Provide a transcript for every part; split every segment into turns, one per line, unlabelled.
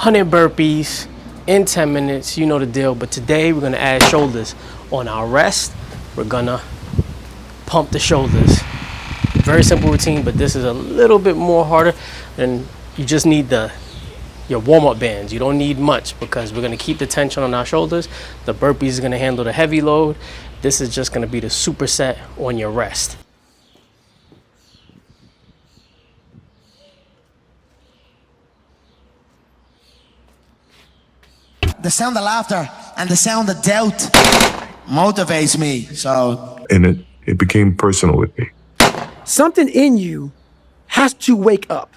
100 burpees in 10 minutes, you know the deal. But today we're gonna add shoulders. On our rest, we're gonna pump the shoulders. Very simple routine, but this is a little bit more harder, and you just need your warm-up bands. You don't need much because we're gonna keep the tension on our shoulders. The burpees is gonna handle the heavy load. This is just gonna be the superset on your rest.
The sound of laughter and the sound of doubt motivates me, so.
And it became personal with me.
Something in you has to wake up.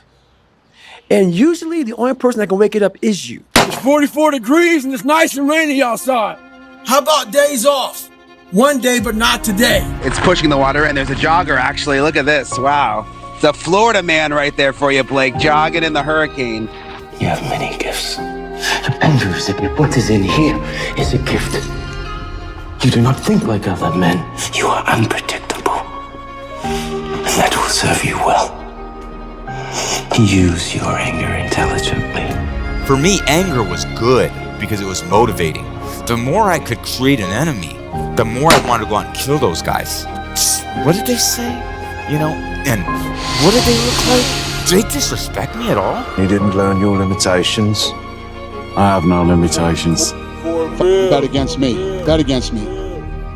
And usually the only person that can wake it up is you.
It's 44 degrees and it's nice and rainy outside. How about days off? One day, but not today.
It's pushing the water, and there's a jogger, actually. Look at this. Wow. It's a Florida man right there for you, Blake, jogging in the hurricane.
You have many gifts. Andrews, what is in here is a gift. You do not think like other men. You are unpredictable. And that will serve you well. Use your anger intelligently.
For me, anger was good because it was motivating. The more I could create an enemy, the more I wanted to go out and kill those guys. What did they say? You know, and what did they look like? Did they disrespect me at all?
You didn't learn your limitations. I have no limitations.
Bet against me. Bet against me.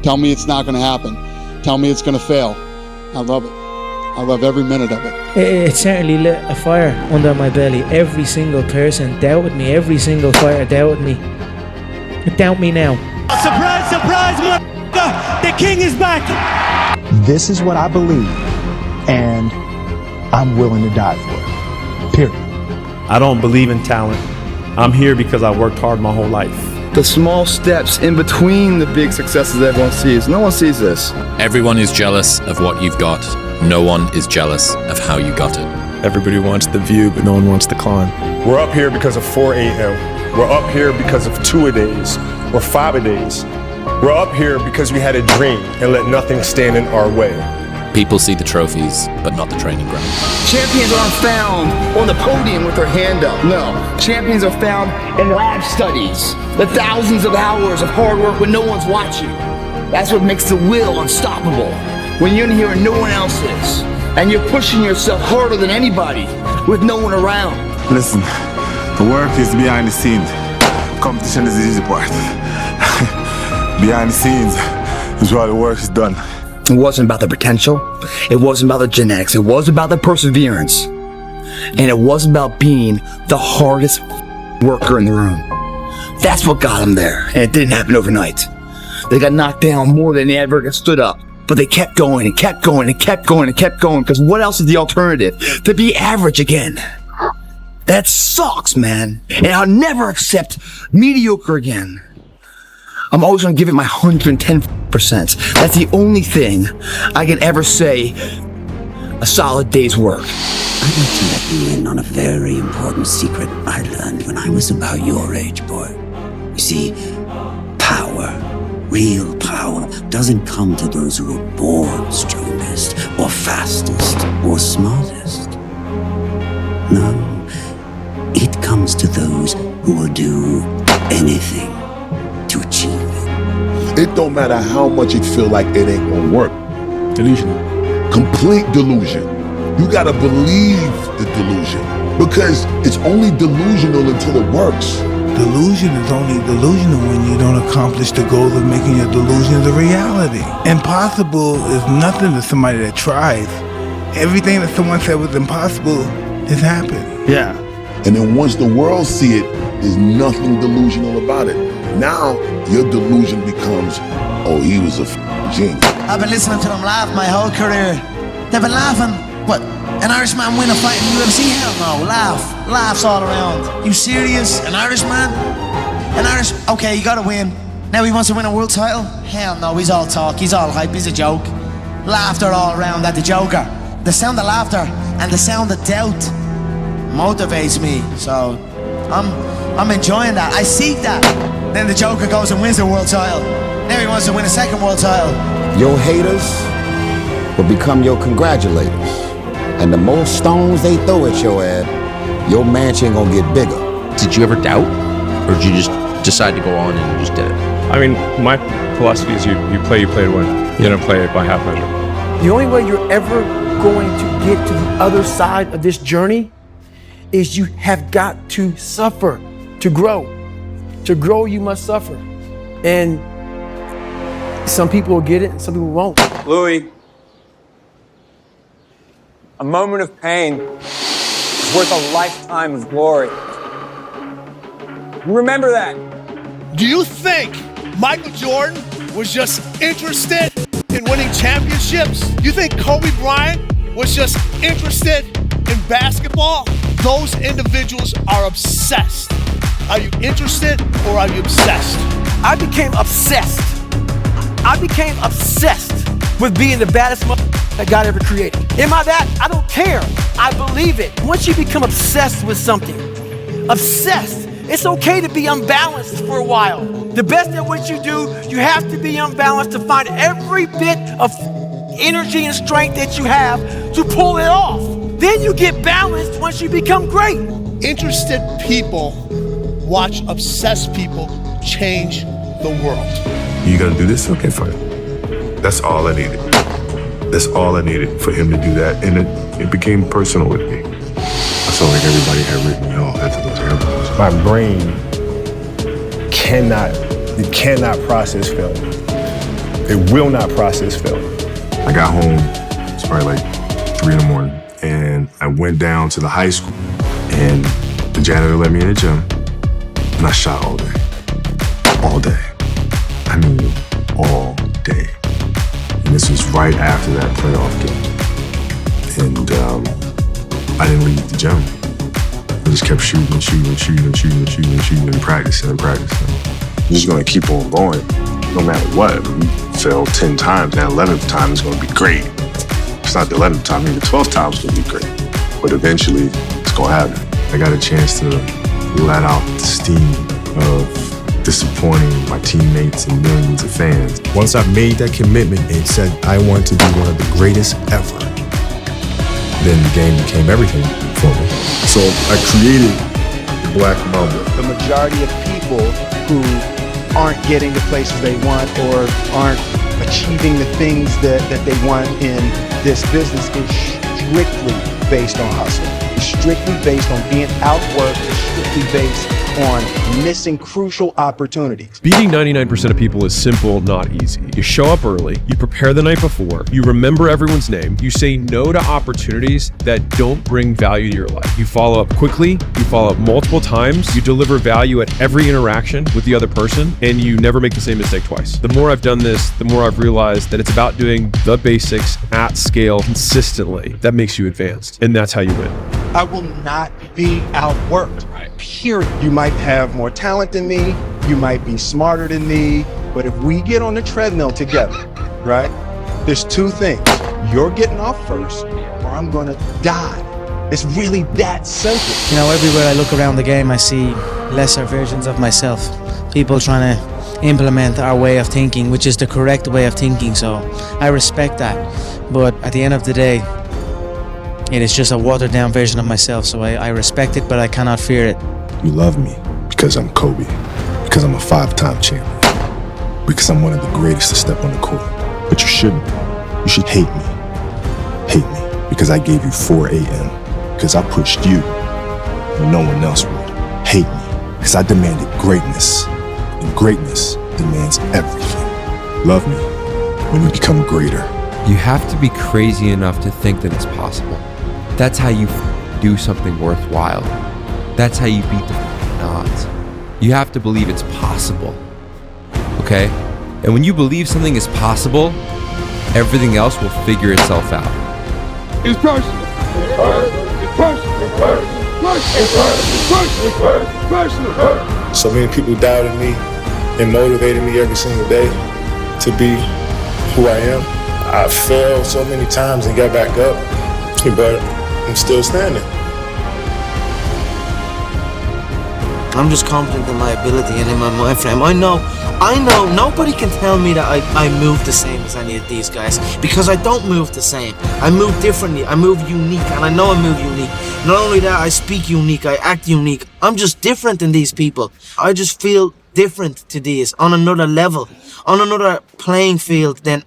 Tell me it's not going to happen. Tell me it's going to fail. I love it. I love every minute of it.
It certainly lit a fire under my belly. Every single person doubted me. Every single fire doubted me. Doubt me now.
Surprise, surprise, the king is back.
This is what I believe, and I'm willing to die for it. Period.
I don't believe in talent. I'm here because I worked hard my whole life.
The small steps in between the big successes everyone sees. No one sees this.
Everyone is jealous of what you've got. No one is jealous of how you got it.
Everybody wants the view, but no one wants the climb. We're up here because of 4 a.m. We're up here because of 2-a-days or 5-a-days. We're up here because we had a dream and let nothing stand in our way.
People see the trophies, but not the training ground.
Champions aren't found on the podium with their hand up. No. Champions are found in lab studies. The thousands of hours of hard work when no one's watching. That's what makes the will unstoppable. When you're in here and no one else is, and you're pushing yourself harder than anybody with no one around.
Listen, the work is behind the scenes. Competition is the easy part. Behind the scenes is where the work is done.
It wasn't about the potential. It wasn't about the genetics. It was about the perseverance. And it wasn't about being the hardest worker in the room. That's what got them there. And it didn't happen overnight. They got knocked down more than they ever got stood up. But they kept going and kept going and kept going and kept going, because what else is the alternative? To be average again. That sucks, man. And I'll never accept mediocre again. I'm always going to give it my 110%. That's the only thing I can ever say a solid day's work.
I'd like to let you in on a very important secret I learned when I was about your age, boy. You see, power, real power, doesn't come to those who are born strongest or fastest or smartest. No, it comes to those who will do anything to achieve it.
It don't matter how much it feel like it ain't gonna work.
Delusional.
Complete delusion. You gotta believe the delusion, because it's only delusional until it works.
Delusion is only delusional when you don't accomplish the goal of making your delusions a reality. Impossible is nothing to somebody that tries. Everything that someone said was impossible has happened.
Yeah. And then once the world see it, there's nothing delusional about it. Now, your delusion becomes, oh, he was a genius.
I've been listening to them laugh my whole career. They've been laughing. What? An Irishman win a fight in UFC? Hell no. Laughs all around. You serious? An Irishman? Okay, you gotta win. Now he wants to win a world title? Hell no, he's all talk, he's all hype, he's a joke. Laughter all around at the Joker. The sound of laughter and the sound of doubt motivates me. So I'm enjoying that. I seek that. Then the Joker goes and wins the world title. Now he wants to win a second world title.
Your haters will become your congratulators. And the more stones they throw at your ass, your mansion gonna get bigger.
Did you ever doubt? Or did you just decide to go on and you just did it?
I mean, my philosophy is you play to win. You don't play it by half measure.
The only way you're ever going to get to the other side of this journey is you have got to suffer to grow. To grow, you must suffer. And some people will get it, and some people won't.
Louis, a moment of pain is worth a lifetime of glory. Remember that.
Do you think Michael Jordan was just interested in winning championships? You think Kobe Bryant was just interested in basketball? Those individuals are obsessed. Are you interested or are you obsessed?
I became obsessed. I became obsessed with being the baddest that God ever created. Am I that? I don't care. I believe it. Once you become obsessed with something, obsessed, it's okay to be unbalanced for a while. The best at what you do, you have to be unbalanced to find every bit of energy and strength that you have to pull it off. Then you get balanced once you become great.
Interested people watch obsessed people change the world.
You gonna do this? Okay, fine. That's all I needed. That's all I needed for him to do that. And it became personal with me. I felt like everybody had written me off after those airplanes.
My brain cannot process failure. It will not process failure.
I got home, it's probably like 3 in the morning, and I went down to the high school, and the janitor let me in the gym, and I shot all day. All day. I mean, all day. And this was right after that playoff game. And I didn't leave the gym. I just kept shooting and practicing. I'm just gonna keep on going, no matter what. You fail 10 times, that 11th time is gonna be great. It's not the 11th time, maybe the 12th time is gonna be great. But eventually, it's gonna happen. I got a chance to let out the steam of disappointing my teammates and millions of fans.
Once I made that commitment and said I want to be one of the greatest ever, then the game became everything for me.
So I created the Black Mamba.
The majority of people who aren't getting the places they want or aren't achieving the things that they want in this business is strictly based on hustle. It's strictly based on being outworked. It's strictly based on missing crucial opportunities.
Beating 99% of people is simple, not easy. You show up early, you prepare the night before, you remember everyone's name, you say no to opportunities that don't bring value to your life. You follow up quickly, you follow up multiple times, you deliver value at every interaction with the other person, and you never make the same mistake twice. The more I've done this, the more I've realized that it's about doing the basics at scale consistently that makes you advanced, and that's how you win.
I will not be outworked. Period. You might have more talent than me, you might be smarter than me, but if we get on the treadmill together, right, there's two things. You're getting off first, or I'm gonna die. It's really that simple.
You know, everywhere I look around the game, I see lesser versions of myself. People trying to implement our way of thinking, which is the correct way of thinking, so I respect that. But at the end of the day, it is just a watered down version of myself, so I respect it, but I cannot fear it.
You love me because I'm Kobe, because I'm a 5-time champion, because I'm one of the greatest to step on the court. But you shouldn't. You should hate me. Hate me because I gave you 4 a.m., because I pushed you when no one else would. Hate me because I demanded greatness, and greatness demands everything. Love me when you become greater.
You have to be crazy enough to think that it's possible. That's how you do something worthwhile. That's how you beat the odds. You have to believe it's possible, okay? And when you believe something is possible, everything else will figure itself out.
It's personal.
So many people doubted me and motivated me every single day to be who I am. I failed so many times and got back up, but I'm still standing.
I'm just confident in my ability and in my mind frame. I know nobody can tell me that I move the same as any of these guys, because I don't move the same. I move differently, I move unique, and I know I move unique Not only that, I speak unique, I act unique. I'm just different than these people. I just feel different to these, on another level, on another playing field than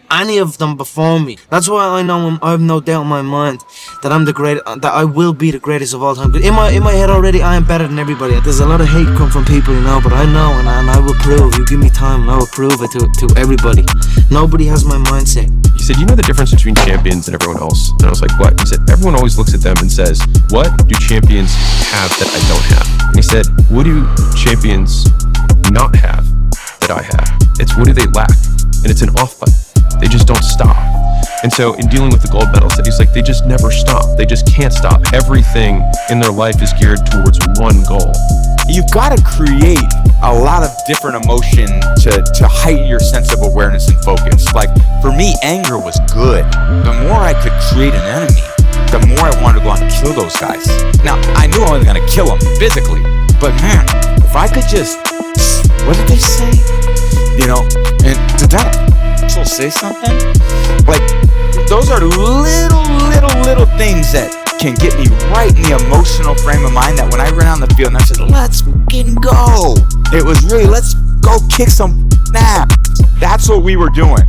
any of them before me. That's why I know I have no doubt in my mind that I'm the great, that I will be the greatest of all time. In my head already, I am better than everybody. There's a lot of hate come from people, you know, but I know, and I will prove. You give me time, and I will prove it to everybody. Nobody has my mindset.
He said, you know the difference between champions and everyone else? And I was like, what? He said, everyone always looks at them and says, what do champions have that I don't have? And he said, what do champions not have that I have? It's what do they lack? And it's an off button. They just don't stop. And so in dealing with the gold medalist, he's like, they just never stop. They just can't stop. Everything in their life is geared towards one goal.
You've got to create a lot of different emotion to heighten your sense of awareness and focus. Like, for me, anger was good. The more I could create an enemy, the more I wanted to go out and kill those guys. Now, I knew I wasn't going to kill them physically, but man, if I could just, what did they say? You know, and did that say something? Like, those are little things that can get me right in the emotional frame of mind that when I ran on the field and I said, let's fucking go. It was really, let's go kick some ass. That's what we were doing.